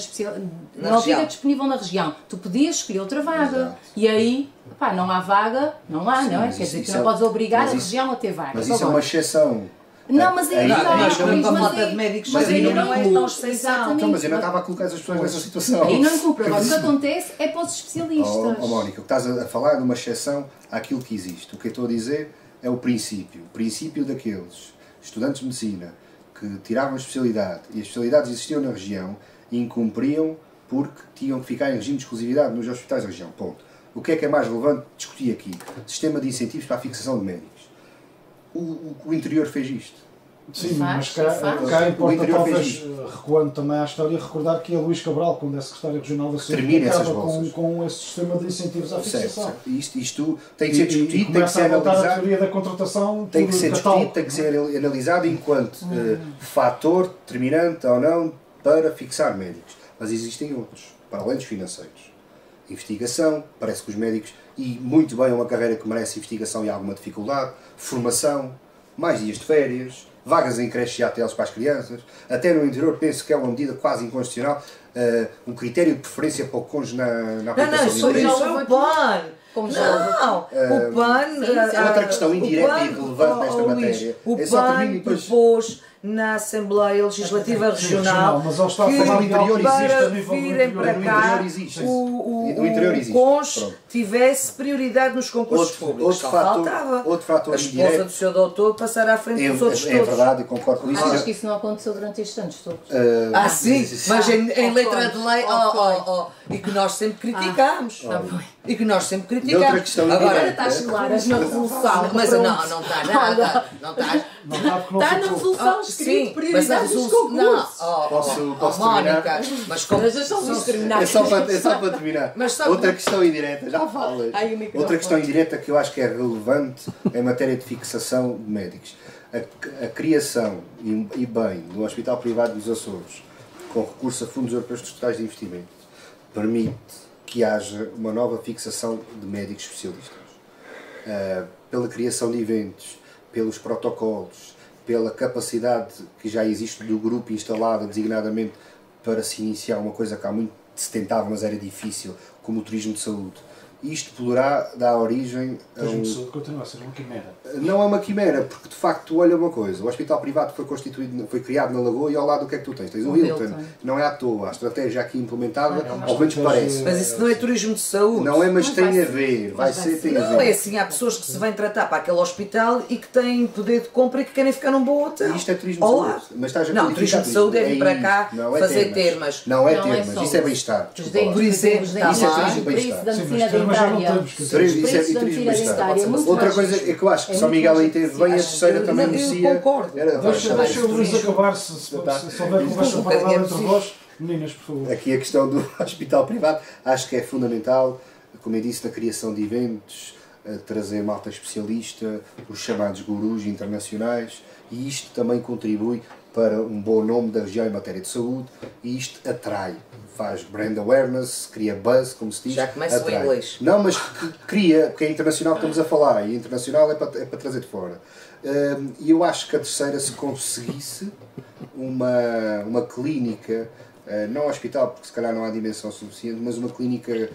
não havia disponível na região. Tu podias escolher outra vaga. Exato. E aí, pá, não há vaga, não há, Sim, não é? mas Quer dizer, isso tu não é- podes obrigar a mas isso- região a ter vaga. Mas isso é uma exceção. Não, mas aí Aí- está, aí Nós não- temos uma mas falta aí- de médicos, mas mas aí aí não é tão exatamente. exceção. Então, mas eu não estava a colocar as pessoas nessa situação. Aí não incumpre. Agora, o que acontece é para os especialistas. Mónica, o que estás a falar é de uma exceção àquilo que existe. O que eu estou a dizer é o princípio. O princípio daqueles estudantes de medicina que tiravam a especialidade e as especialidades existiam na região e incumpriam porque tinham que ficar em regime de exclusividade nos hospitais da região. Ponto. O que é mais relevante discutir aqui? Sistema de incentivos para a fixação de médicos. O interior fez isto. Sim, Faz, mas cá O importa interior talvez, fez recuando também à história, recordar que a Luís Cabral, quando é secretário regional da Saúde, Termina essas acaba bolsas. com esse sistema de incentivos à Certo, fixação. certo. Isto tem que ser discutido, tem que começa ser a voltar a analisado. teoria da contratação Tem por que ser catálogo. discutido, tem que ser analisado enquanto fator determinante ou não para fixar médicos. Mas existem outros, para além dos financeiros. Investigação, parece que os médicos, e muito bem, é uma carreira que merece investigação e alguma dificuldade, formação, mais dias de férias, vagas em creches e ATLs para as crianças, até no interior penso que é uma medida quase inconstitucional, um critério de preferência para o cônjuge na aplicação Não, de isso direitos. é o PAN. Como já Não, o PAN... Outra questão indireta o PAN, e relevante nesta Luís, matéria. O É só PAN termino e depois- propôs na Assembleia Legislativa Regional mas ele está a que falar de algo que existe para a nível do virem interior. para No cá interior existe. No interior existe. cônjuge Pronto. tivesse prioridade nos concursos públicos. Só faltava outro fator a esposa indireto. do seu doutor passar à frente dos outros É todos. verdade, e concordo com isso. Achas que isso não aconteceu durante estes anos todos? Ah, sim, mas em ok. letra de lei, e que nós sempre criticámos. Tá bem. E que nós sempre E outra criticámos. questão Agora, Agora indireta. estás claras na resolução. mas pronto. não está nada. Não está. Não está porque não Está na ficou. resolução escrito prioridade dos concursos. Posso Mónica, terminar? mas como... Mas deixa eu terminar. É só para terminar. Mas sabe- Outra questão indireta, já falas. Ai, o microfone. Outra questão indireta que eu acho que é relevante em matéria de fixação de médicos. A criação, e bem, do Hospital Privado dos Açores, com recurso a fundos europeus totais de investimento, permite que haja uma nova fixação de médicos especialistas. Pela criação de eventos, pelos protocolos, pela capacidade que já existe do grupo instalada designadamente para se iniciar uma coisa que há muito se tentava, mas era difícil, como o turismo de saúde. Isto poderá dar origem a Turismo de saúde continua a ser uma quimera. Não é uma quimera, porque de facto, olha uma coisa, o hospital privado foi criado na Lagoa e ao lado o que é que tu tens? Tens o Hilton. Não é à toa, a estratégia aqui implementada, ao menos parece. Mas isso não é turismo de saúde. Não é, mas Mas tem vai a ser. ver, Mas vai tem a Não, é ver. assim, há pessoas que se vêm tratar para aquele hospital e que têm poder de compra e que querem ficar num bom hotel. Isto é turismo de Ao saúde. lado. Mas estás a Não, qualificar turismo de saúde é vir para isso. cá Não é fazer termas. Não é Não é termas, só isso é isso. bem-estar. Os Desculpa lá. Por exemplo, isso isso é turismo de bem-estar. da Sim, medicina mas termas já não dentária. temos, quer dizer, Isso é Preços da turismo medicina bem-estar. dentária. Muito Outra mais coisa justo. é que eu acho que É só muito Miguel mais aí teve justo. bem, a terceira também Eu merecia. concordo. Era Deixa o Luís turismo. acabar, se houver conversa Um para bocadinho lá é entre preciso. vós. Meninas, por favor. Aqui a questão do hospital privado, acho que é fundamental, como eu disse, na criação de eventos, trazer malta especialista, os chamados gurus internacionais, e isto também contribui para um bom nome da região em matéria de saúde, e isto atrai, faz brand awareness, cria buzz, como se diz. Já começa o atrai. inglês. Não, mas cria, porque é internacional que estamos a falar, e internacional é para trazer de fora. E eu acho que a terceira, se conseguisse uma clínica, não hospital, porque se calhar não há dimensão suficiente, mas uma clínica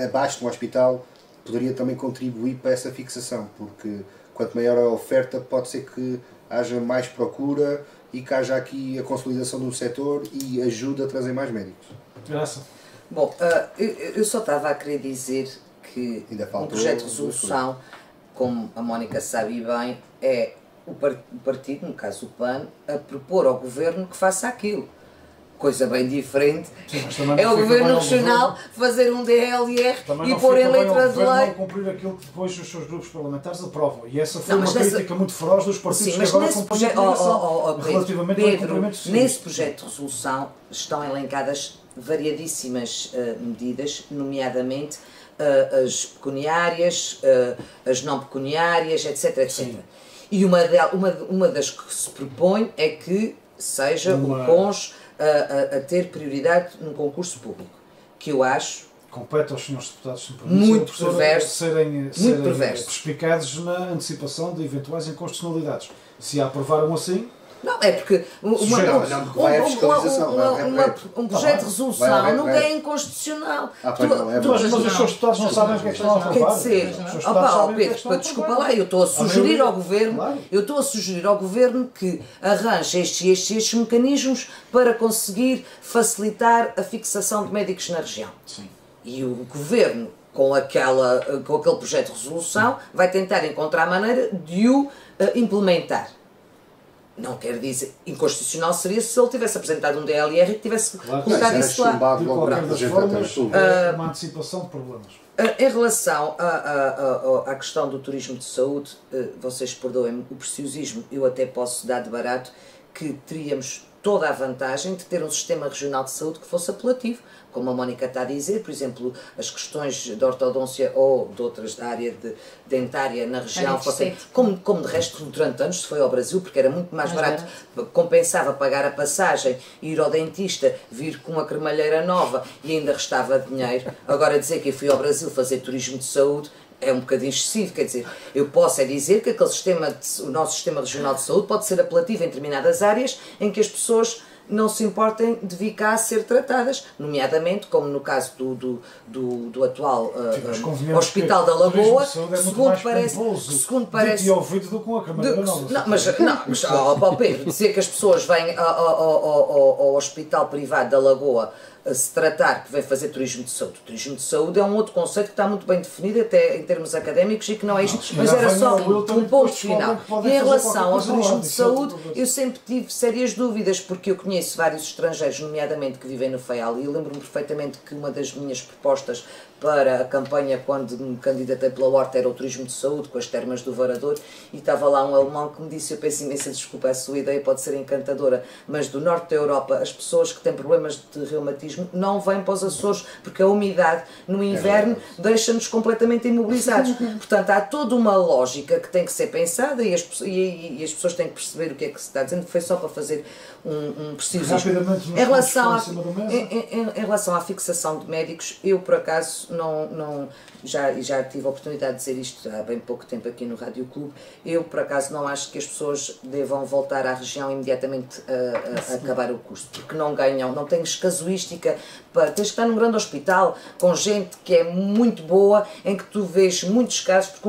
abaixo de um hospital, poderia também contribuir para essa fixação, porque quanto maior a oferta, pode ser que haja mais procura e que haja aqui a consolidação do setor e ajude a trazer mais médicos. Graça. Bom, eu só estava a querer dizer que Ainda um faltou projeto de duas resolução, como a Mónica sabe bem, é o partido, no caso o PAN, a propor ao Governo que faça aquilo. Coisa bem diferente. Mas também É não o fica Governo bem ao Regional governo. fazer um DLR Também e não pôr em fica bem ao letra de governo lei. não cumprir aquilo que depois os seus grupos parlamentares aprovam. E essa foi Não, uma mas nessa- crítica muito feroz dos partidos Sim, que mas agora nesse acompanham a projeto, coligação, relativamente ao Pedro, cumprimento do nesse serviço. projeto de resolução estão elencadas variadíssimas medidas, nomeadamente as pecuniárias, as não pecuniárias, etc, etc. Sim. E uma das que se propõe é que seja o cônjuge a ter prioridade no concurso público, que eu acho Compete aos senhores deputados, se me Muito permite, perverso. serem perverso. perspicazes na antecipação de eventuais inconstitucionalidades. Se a aprovaram assim, Não, é porque um projeto de resolução não é inconstitucional. Mas os seus deputados não sabem o que é que estão a aprovar. Quer dizer, Pedro, desculpa lá, eu estou a sugerir ao Governo que arranje estes mecanismos para conseguir facilitar a fixação de médicos na região. Sim. E o Governo, com aquele projeto de resolução, vai tentar encontrar a maneira de o implementar. Não quer dizer, inconstitucional seria se ele tivesse apresentado um DLR e tivesse colocado isso lá. De qualquer das formas, uma antecipação de problemas. Em relação à questão do turismo de saúde, vocês perdoem-me o preciosismo, eu até posso dar de barato que teríamos toda a vantagem de ter um sistema regional de saúde que fosse apelativo, como a Mónica está a dizer, por exemplo, as questões de ortodôncia ou de outras da área de dentária na região, fossem, como de resto durante anos se foi ao Brasil, porque era muito mais barato, compensava pagar a passagem, ir ao dentista, vir com uma cremalheira nova e ainda restava dinheiro. Agora dizer que eu fui ao Brasil fazer turismo de saúde é um bocadinho excessivo, quer dizer, eu posso dizer que o nosso sistema regional de saúde pode ser apelativo em determinadas áreas em que as pessoas não se importem de vir cá a ser tratadas, nomeadamente, como no caso do atual Hospital da Lagoa, segundo parece... E ouvido do que uma câmara não, mas Pedro, dizer que as pessoas vêm ao Hospital Privado da Lagoa se tratar, que vem fazer turismo de saúde. O turismo de saúde é um outro conceito que está muito bem definido, até em termos académicos, e que não é isto, mas era só um ponto final. E em relação ao turismo de saúde, eu sempre tive sérias dúvidas, porque eu conheço vários estrangeiros, nomeadamente que vivem no Faial, e eu lembro-me perfeitamente que uma das minhas propostas para a campanha, quando me candidatei pela Horta, era o turismo de saúde, com as termas do Varador, e estava lá um alemão que me disse, eu peço imensa desculpa, a sua ideia pode ser encantadora, mas do norte da Europa, as pessoas que têm problemas de reumatismo não vêm para os Açores, porque a umidade no inverno deixa-nos completamente imobilizados. Portanto, há toda uma lógica que tem que ser pensada e as pessoas têm que perceber o que é que se está dizendo, foi só para fazer um preciso. Em relação à fixação de médicos, eu por acaso já tive a oportunidade de dizer isto há bem pouco tempo aqui no Rádio Clube, eu por acaso não acho que as pessoas devam voltar à região imediatamente a acabar o curso, porque não ganham, não tens casuística, tens que estar num grande hospital com gente que é muito boa, em que tu vês muitos casos, porque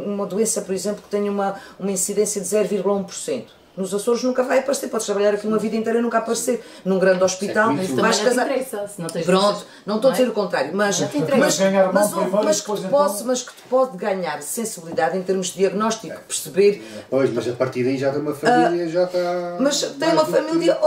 uma doença, por exemplo, que tem uma incidência de 0,1%. Nos Açores nunca vai aparecer, podes trabalhar aqui uma vida inteira e nunca aparecer. Num grande hospital, vais casar. Pronto, não estou a dizer o contrário, mas que te pode ganhar sensibilidade em termos de diagnóstico, perceber. Pois, mas a partir daí já tem uma família, já está. Mas tem uma família.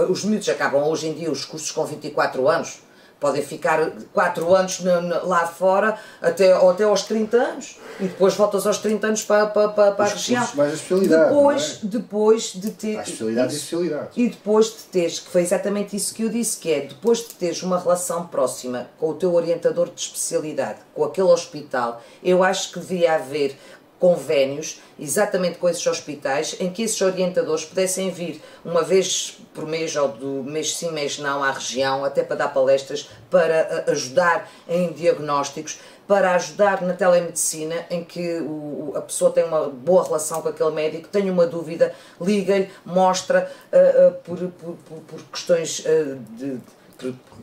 Os miúdos acabam hoje em dia os cursos com 24 anos. Podem ficar 4 anos lá fora até aos 30 anos e depois voltas aos 30 anos para a região. Mais a especialidade, depois de ter. Há especialidades e especialidades. E depois de teres, que foi exatamente isso que eu disse, que é depois de teres uma relação próxima com o teu orientador de especialidade, com aquele hospital, eu acho que devia haver convénios exatamente com esses hospitais em que esses orientadores pudessem vir uma vez por mês ou do mês sim, mês não à região, até para dar palestras, para ajudar em diagnósticos, para ajudar na telemedicina, em que a pessoa tem uma boa relação com aquele médico, tem uma dúvida, liga-lhe, mostra por questões de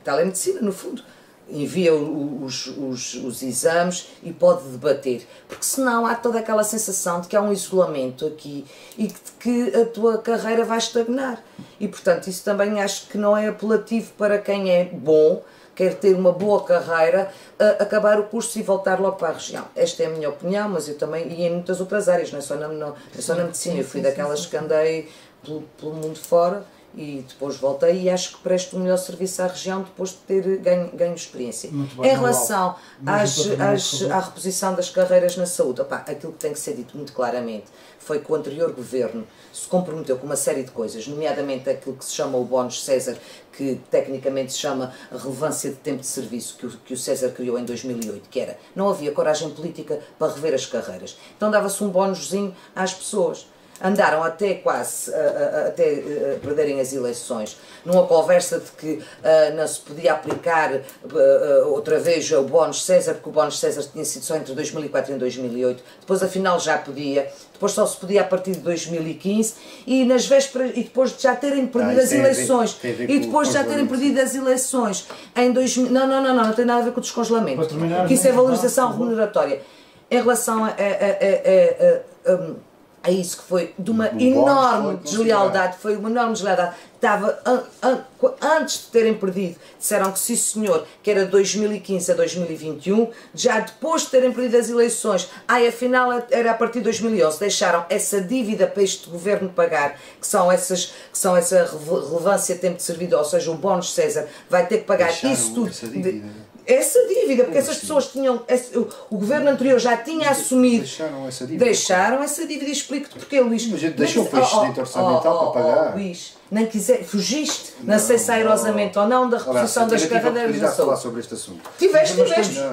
telemedicina, no fundo. Envia os exames e pode debater, porque senão há toda aquela sensação de que há um isolamento aqui e que a tua carreira vai estagnar, e portanto isso também acho que não é apelativo para quem é bom, quer ter uma boa carreira, acabar o curso e voltar logo para a região. Esta é a minha opinião, mas eu também, e em muitas outras áreas, não é só na medicina, eu fui daquelas que andei pelo mundo fora, e depois voltei e acho que presto o melhor serviço à região depois de ter ganho experiência. Em relação à reposição das carreiras na saúde, aquilo que tem que ser dito muito claramente foi que o anterior governo se comprometeu com uma série de coisas, nomeadamente aquilo que se chama o bónus César, que tecnicamente se chama a relevância de tempo de serviço, que o César criou em 2008, que era, não havia coragem política para rever as carreiras. Então dava-se um bónusinho às pessoas. andaram até quase até perderem as eleições, numa conversa de que não se podia aplicar outra vez o bónus César, porque o bónus César tinha sido só entre 2004 e 2008, depois afinal já podia, depois só se podia a partir de 2015, e nas vésperas, e depois de já terem perdido as eleições, e depois de já terem perdido as eleições em 2000, não tem nada a ver com o descongelamento, porque isso é valorização remuneratória. Em relação a isso, que foi de uma enorme deslealdade, estava, antes de terem perdido, disseram que sim senhor, que era 2015 a 2021, já depois de terem perdido as eleições, afinal era a partir de 2011, deixaram essa dívida para este governo pagar, que são essa relevância tempo de servido, ou seja, o bónus César vai ter que pagar isso tudo. Essa dívida, porque essas pessoas tinham. O governo anterior já tinha assumido. Deixaram essa dívida. E explico-te porque, Luís. Mas a gente deixou o excedente orçamental para pagar. Luís, não fugiste. Não sei se airosamente ou não da reposição das carreiras da saúde. Falar sobre este assunto. Tiveste.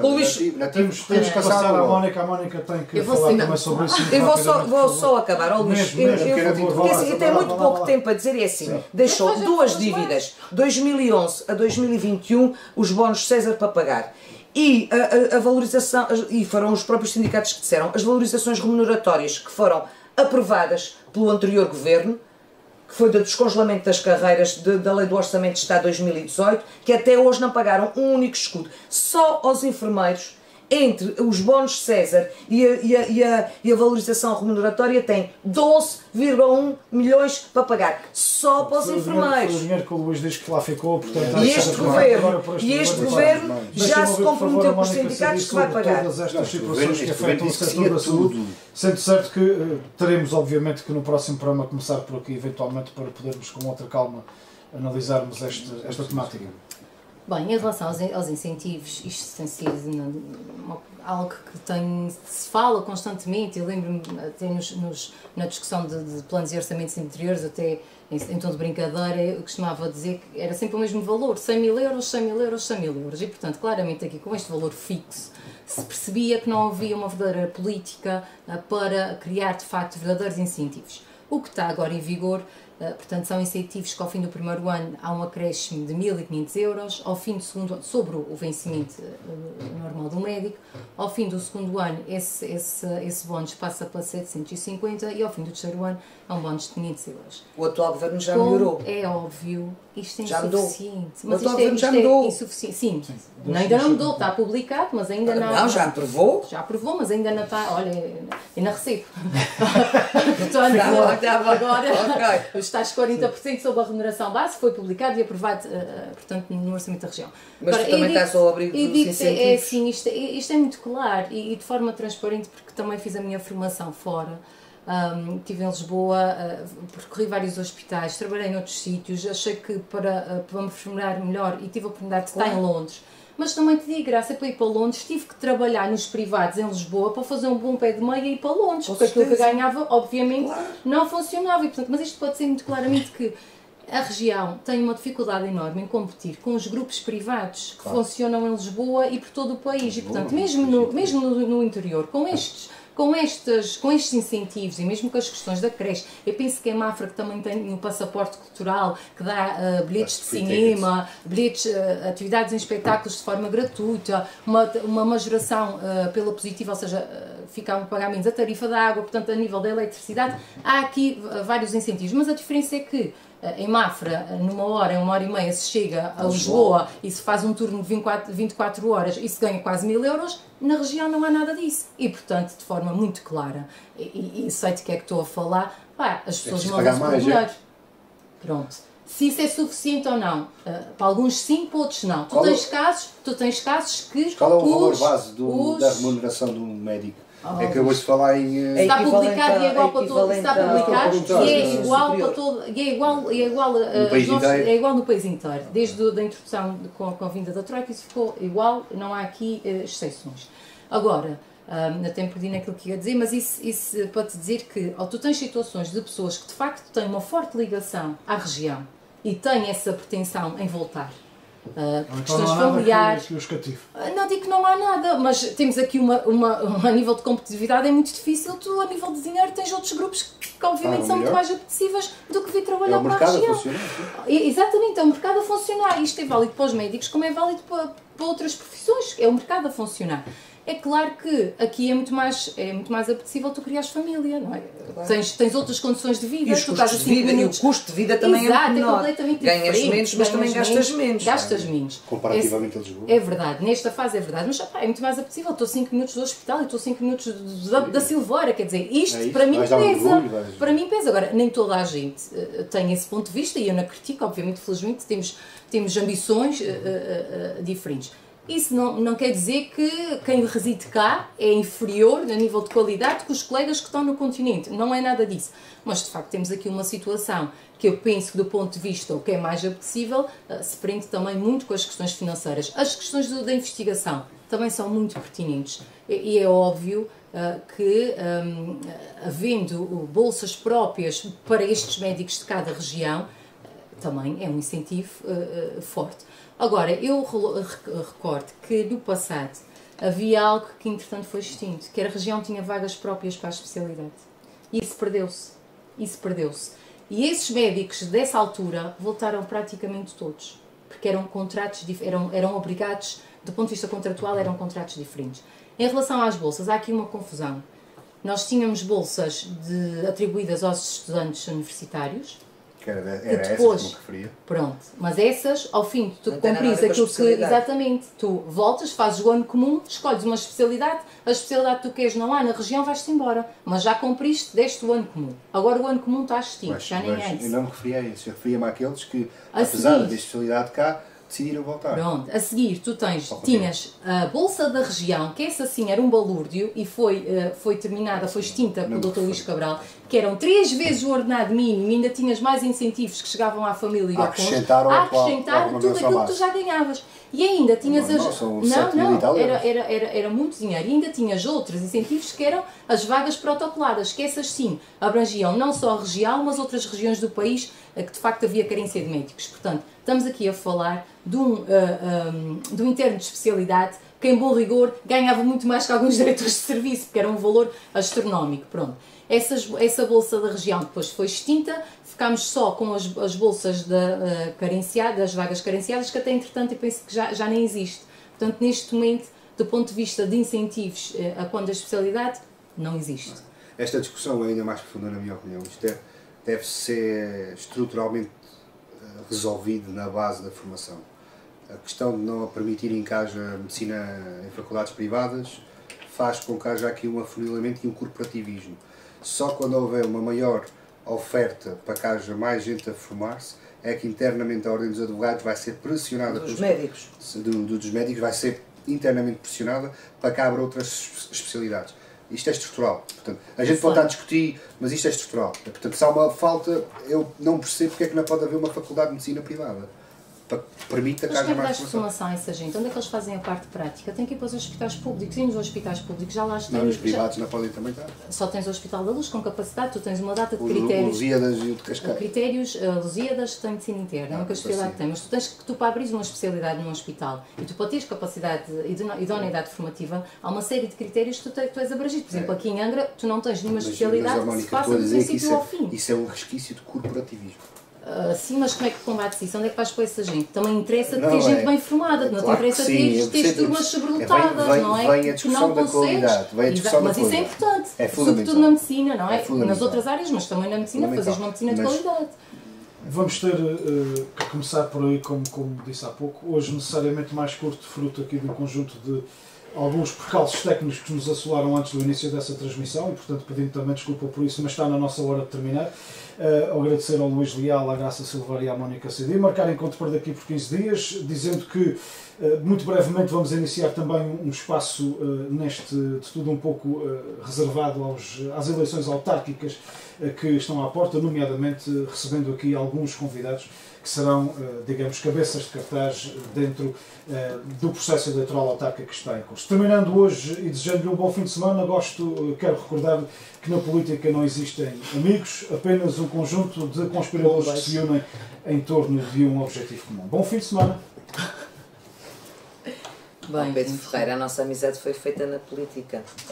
Luís. Temos que passar à Mónica. A Mónica tem que falar também sobre isso. Eu vou só acabar. Luís, porque assim, tem muito pouco tempo a dizer. E assim, deixou duas dívidas. 2011 a 2021, os bónus César para pagar. E a valorização, e foram os próprios sindicatos que disseram, as valorizações remuneratórias que foram aprovadas pelo anterior governo, que foi do descongelamento das carreiras da Lei do Orçamento de Estado 2018, que até hoje não pagaram um único escudo. Só aos enfermeiros, entre os bónus César e a valorização remuneratória, tem 12,1 milhões para pagar. Só para os enfermeiros. Foi o dinheiro que o Luís diz que lá ficou, portanto... E este governo já se comprometeu com os sindicatos que vai pagar. Todas estas situações que afetam o setor da saúde, sendo certo que teremos, obviamente, que no próximo programa começar por aqui, eventualmente, para podermos, com outra calma, analisarmos esta temática. Bem, em relação aos incentivos, isto tem sido algo que se fala constantemente. Eu lembro-me até na discussão de planos e orçamentos interiores, até em tom de brincadeira, eu costumava dizer que era sempre o mesmo valor, 100 mil euros, 100 mil euros, 100 mil euros. E, portanto, claramente aqui com este valor fixo, se percebia que não havia uma verdadeira política para criar, de facto, verdadeiros incentivos. O que está agora em vigor, portanto, são incentivos que ao fim do primeiro ano há um acréscimo de 1.500 euros, ao fim do segundo ano, sobre o vencimento normal do médico, ao fim do segundo ano esse bónus passa para 750 e ao fim do terceiro ano há um bónus de 500 euros. O atual governo já melhorou. É óbvio, isto é insuficiente. Mas isto é insuficiente. Sim, ainda não mudou, está publicado, mas ainda não... Não, já aprovou. Já aprovou, mas ainda não está... Olha, ainda recebo. Portanto, agora, os tais 40% sobre a remuneração base foi publicado e aprovado, portanto, no Orçamento da Região. Mas agora, também está só ao abrigo dos incentivos. É assim, isto é muito claro e de forma transparente, porque também fiz a minha formação fora. Estive em Lisboa, percorri vários hospitais, trabalhei noutros sítios, achei que para me formar melhor e tive a oportunidade de estar em Londres, mas também te digo, graça para ir para Londres, tive que trabalhar nos privados em Lisboa para fazer um bom pé de meia e ir para Londres, porque aquilo que eu ganhava, obviamente, não funcionava. E, portanto, mas isto pode ser muito claramente que a região tem uma dificuldade enorme em competir com os grupos privados que funcionam em Lisboa e por todo o país. E, portanto, mesmo no interior, com estes incentivos e mesmo com as questões da creche, eu penso que a Mafra, que também tem um passaporte cultural, que dá bilhetes de cinema, atividades em espetáculos de forma gratuita, uma majoração pela positiva, ou seja, ficam a pagar menos a tarifa da água, portanto, a nível da eletricidade, há aqui vários incentivos, mas a diferença é que em Mafra, numa hora e meia, se chega a Lisboa e se faz um turno de 24 horas e se ganha quase 1.000 euros, na região não há nada disso. E, portanto, de forma muito clara, e sei de que é que estou a falar, as pessoas mandam-se por dinheiro. Pronto. Se isso é suficiente ou não. Para alguns sim, para outros não. Tu tens casos que... Qual é o valor base da remuneração de um médico? É que eu vou-te falar em... Está publicado e é igual para todo, está publicado e é igual para todo, e é igual no país inteiro. Desde a introdução com a vinda da Troika, isso ficou igual, não há aqui exceções. Agora, até me perdi naquilo que ia dizer, mas isso para te dizer que tu tens situações de pessoas que de facto têm uma forte ligação à região e têm essa pretensão em voltar. questões familiares. Que os cative. Não digo que não há nada, mas temos aqui a nível de competitividade é muito difícil. Tu, a nível de dinheiro, tens outros grupos que obviamente são muito mais apetecíveis do que vir trabalhar para a região. Exatamente, é o mercado a funcionar. Isto é válido para os médicos como é válido para outras profissões. É o mercado a funcionar. É claro que aqui é muito mais apetecível tu criares família, não é? Claro. Tens outras condições de vida, e os custos de vida, e o custo de vida também é menor. Completamente ganhas menos, mas também gastas menos. Gastas menos. Comparativamente a Lisboa. É verdade, nesta fase é verdade, mas é muito mais apetecível. Estou 5 minutos do hospital e estou 5 minutos da Silveira, quer dizer, isto para mim pesa. Para mim pesa. Agora, nem toda a gente tem esse ponto de vista e eu não critico, obviamente, felizmente, temos ambições diferentes. Isso não quer dizer que quem reside cá é inferior a nível de qualidade que os colegas que estão no continente. Não é nada disso. Mas, de facto, temos aqui uma situação que eu penso que, do ponto de vista o que é mais apetecível, se prende também muito com as questões financeiras. As questões da investigação também são muito pertinentes. E é óbvio que, havendo bolsas próprias para estes médicos de cada região, também é um incentivo forte. Agora, eu recordo que no passado havia algo que entretanto foi extinto, que a região tinha vagas próprias para a especialidade. E isso perdeu-se. E esses médicos dessa altura voltaram praticamente todos, porque eram contratos, eram obrigados, do ponto de vista contratual, eram contratos diferentes. Em relação às bolsas, há aqui uma confusão. Nós tínhamos bolsas atribuídas aos estudantes universitários, que era depois, essa que me referia. Pronto, mas essas, ao fim de tu cumpris aquilo que... Exatamente, tu voltas, fazes o ano comum, escolhes uma especialidade, a especialidade que tu queres não há na região, vais-te embora. Mas já cumpriste, deste o ano comum. Agora o ano comum está extinto, já nem é isso. Eu não me referia a isso, eu referia-me àqueles que, apesar da especialidade cá, decidiram voltar. Pronto, a seguir tu tinhas a Bolsa da Região, que essa sim era um balúrdio e foi terminada, foi extinta pelo Dr. Luís Cabral, que eram 3 vezes o ordenado mínimo e ainda tinhas mais incentivos que chegavam à família e ao cônjuge a acrescentar tudo aquilo que tu já ganhavas. E ainda tinhas era muito dinheiro. E ainda tinhas outros incentivos que eram as vagas protocoladas, que essas sim abrangiam não só a região, mas outras regiões do país que de facto havia carência de médicos. Portanto, estamos aqui a falar de um interno de especialidade que, em bom rigor, ganhava muito mais que alguns diretores de serviço, porque era um valor astronómico. Pronto. Essa bolsa da região depois foi extinta, ficámos só com as bolsas das vagas carenciadas, que até entretanto eu penso que já nem existe. Portanto, neste momento, do ponto de vista de incentivos a quando a especialidade, não existe. Esta discussão é ainda mais profunda, na minha opinião. Isto deve ser estruturalmente resolvido na base da formação. A questão de não permitirem que haja medicina em faculdades privadas faz com que haja aqui um afunilamento e um corporativismo. Só quando houver uma maior oferta para que haja mais gente a formar-se é que internamente a Ordem dos Advogados vai ser pressionada dos médicos. Dos médicos vai ser internamente pressionada para que abra outras especialidades. Isto é estrutural. Portanto, a gente pode estar a discutir, mas isto é estrutural. Portanto, se há uma falta, eu não percebo porque é que não pode haver uma faculdade de medicina privada. Para que permita que haja mais formação a essa gente? Onde é que eles fazem a parte prática? Tem que ir para os hospitais públicos. E nos hospitais públicos já lá estão. Não, nos privados não podem também estar. Só tens o Hospital da Luz com capacidade, tu tens uma data de critérios. Lusíadas e o de Cascais. Critérios, Lusíadas tem medicina interna, é uma especialidade tem. Mas tu tens que, para abrir uma especialidade num hospital e tu para teres capacidade e idoneidade formativa, há uma série de critérios que tu és abrangido. Por exemplo, aqui em Angra, tu não tens nenhuma especialidade que se faça do princípio ao fim. Isso é um resquício de corporativismo. Sim, mas como é que combates isso? Onde é que vais pôr essa gente? Também interessa ter gente bem formada, não te interessa ter turmas sobrelotadas, não é? Vem a discussão da qualidade, vem a discussão da qualidade. Mas isso é importante, sobretudo na medicina, não é? Nas outras áreas, mas também na medicina, fazeres uma medicina de qualidade. Vamos ter que começar por aí, como disse há pouco, hoje necessariamente mais curto, fruto aqui de um conjunto de alguns percalços técnicos que nos assolaram antes do início dessa transmissão e, portanto, pedindo também desculpa por isso, mas está na nossa hora de terminar. Agradecer ao Luís Leal, à Graça Silveira e à Mónica Cedi, marcar encontro para daqui por 15 dias, dizendo que muito brevemente vamos iniciar também um espaço de tudo um pouco reservado às eleições autárquicas que estão à porta, nomeadamente recebendo aqui alguns convidados que serão, digamos, cabeças de cartaz dentro do processo eleitoral autárquico que está em curso. Terminando hoje e desejando-lhe um bom fim de semana, quero recordar que na política não existem amigos, apenas um conjunto de conspiradores que se unem em torno de um objetivo comum. Bom fim de semana! Pedro Ferreira, a nossa amizade foi feita na política.